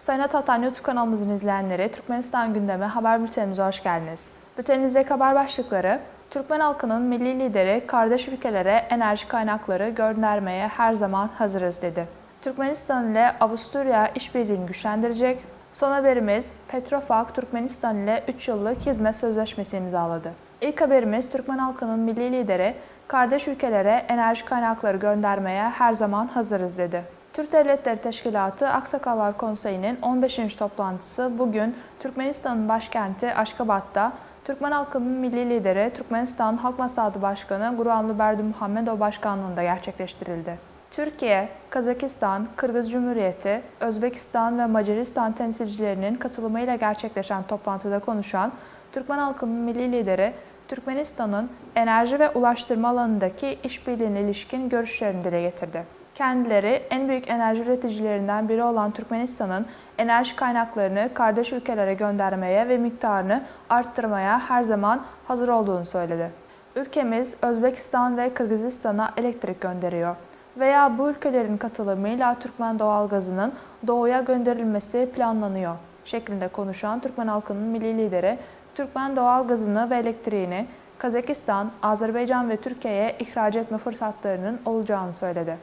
Sayın Atatan YouTube kanalımızın izleyenleri, Türkmenistan gündemi haber bültenimize hoş geldiniz. Bültenimizdeki haber başlıkları: Türkmen halkının milli lideri kardeş ülkelere enerji kaynakları göndermeye her zaman hazırız dedi. Türkmenistan ile Avusturya işbirliğini güçlendirecek. Son haberimiz: Petrofak Türkmenistan ile 3 yıllık hizmet sözleşmesi imzaladı. İlk haberimiz: Türkmen halkının milli lideri kardeş ülkelere enerji kaynakları göndermeye her zaman hazırız dedi. Türk Devletleri Teşkilatı Aksakallar Konseyi'nin 15. toplantısı bugün Türkmenistan'ın başkenti Aşkabat'ta Türkmen halkının milli lideri Türkmenistan Halk Maslahatı Başkanı Guruanlı Berdimuhamedov başkanlığında gerçekleştirildi. Türkiye, Kazakistan, Kırgız Cumhuriyeti, Özbekistan ve Macaristan temsilcilerinin katılımıyla gerçekleşen toplantıda konuşan Türkmen halkının milli lideri Türkmenistan'ın enerji ve ulaştırma alanındaki işbirliğine ilişkin görüşlerini dile getirdi. Kendileri en büyük enerji üreticilerinden biri olan Türkmenistan'ın enerji kaynaklarını kardeş ülkelere göndermeye ve miktarını arttırmaya her zaman hazır olduğunu söyledi. Ülkemiz Özbekistan ve Kırgızistan'a elektrik gönderiyor veya bu ülkelerin katılımıyla Türkmen doğalgazının doğuya gönderilmesi planlanıyor şeklinde konuşan Türkmen halkının milli lideri, Türkmen doğalgazını ve elektriğini Kazakistan, Azerbaycan ve Türkiye'ye ihraç etme fırsatlarının olacağını söyledi.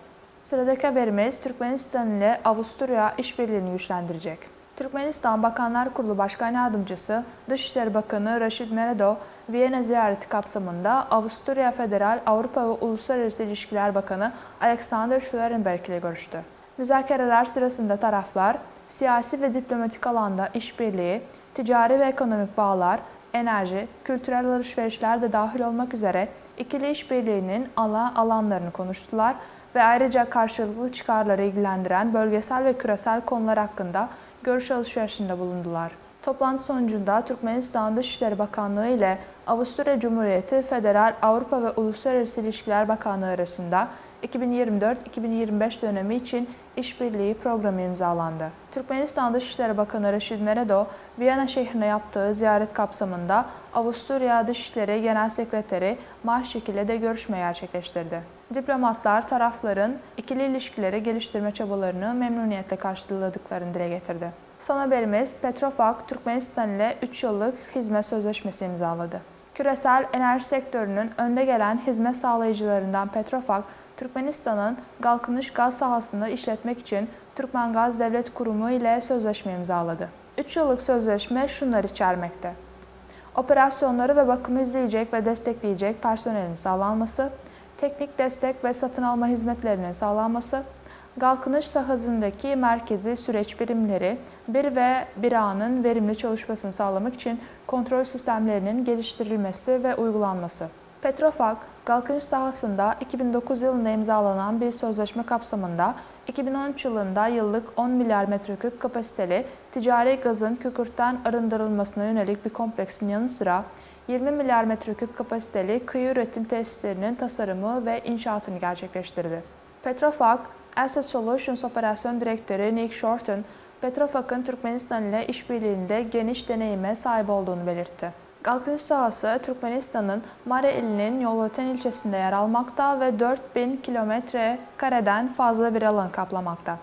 Sıradaki haberimiz: Türkmenistan ile Avusturya işbirliğini güçlendirecek. Türkmenistan Bakanlar Kurulu Başkan Yardımcısı Dışişleri Bakanı Raşid Meredov, Viyana ziyareti kapsamında Avusturya Federal Avrupa ve Uluslararası İlişkiler Bakanı Alexander Schallenberg ile görüştü. Müzakereler sırasında taraflar, siyasi ve diplomatik alanda işbirliği, ticari ve ekonomik bağlar, enerji, kültürel alışverişler de dahil olmak üzere ikili işbirliğinin alanlarını konuştular ve ayrıca karşılıklı çıkarları ilgilendiren bölgesel ve küresel konular hakkında görüş alışverişinde bulundular. Toplantı sonucunda Türkmenistan Dışişleri Bakanlığı ile Avusturya Cumhuriyeti Federal Avrupa ve Uluslararası İlişkiler Bakanlığı arasında 2024-2025 dönemi için işbirliği programı imzalandı. Türkmenistan Dışişleri Bakanı Raşid Meredov, Viyana şehrine yaptığı ziyaret kapsamında Avusturya Dışişleri Genel Sekreteri Maşik ile de görüşme gerçekleştirdi. Diplomatlar tarafların ikili ilişkileri geliştirme çabalarını memnuniyetle karşıladıklarını dile getirdi. Son haberimiz: Petrofak Türkmenistan ile 3 yıllık hizmet sözleşmesi imzaladı. Küresel enerji sektörünün önde gelen hizmet sağlayıcılarından Petrofak, Türkmenistan'ın kalkınmış gaz sahasını işletmek için Türkmengaz Devlet Kurumu ile sözleşme imzaladı. 3 yıllık sözleşme şunları içermekte: operasyonları ve bakımı izleyecek ve destekleyecek personelin sağlanması, teknik destek ve satın alma hizmetlerinin sağlanması, kalkınış sahasındaki merkezi süreç birimleri 1 ve 1A'nın verimli çalışmasını sağlamak için kontrol sistemlerinin geliştirilmesi ve uygulanması. Petrofak, kalkınış sahasında 2009 yılında imzalanan bir sözleşme kapsamında 2013 yılında yıllık 10 milyar metreküp kapasiteli ticari gazın kükürtten arındırılmasına yönelik bir kompleksin yanı sıra 20 milyar metreküp kapasiteli kıyı üretim tesislerinin tasarımı ve inşaatını gerçekleştirdi. Petrofak, Asset Solutions Operasyon Direktörü Nick Shorten, Petrofak'ın Türkmenistan ile işbirliğinde geniş deneyime sahip olduğunu belirtti. Kalkınış sahası, Türkmenistan'ın Mare ilinin Yolöten ilçesinde yer almakta ve 4000 km²'den fazla bir alan kaplamakta.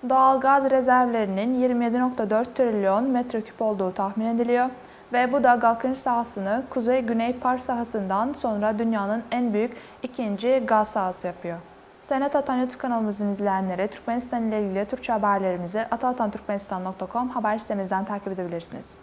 Doğal gaz rezervlerinin 27,4 trilyon metreküp olduğu tahmin ediliyor ve bu da kalkınış sahasını Kuzey-Güney Pars sahasından sonra dünyanın en büyük ikinci gaz sahası yapıyor. Sayın Atatan YouTube kanalımızın izleyenleri, Türkmenistan ile ilgili Türkçe haberlerimizi atatanturkmenistan.com haber sitemizden takip edebilirsiniz.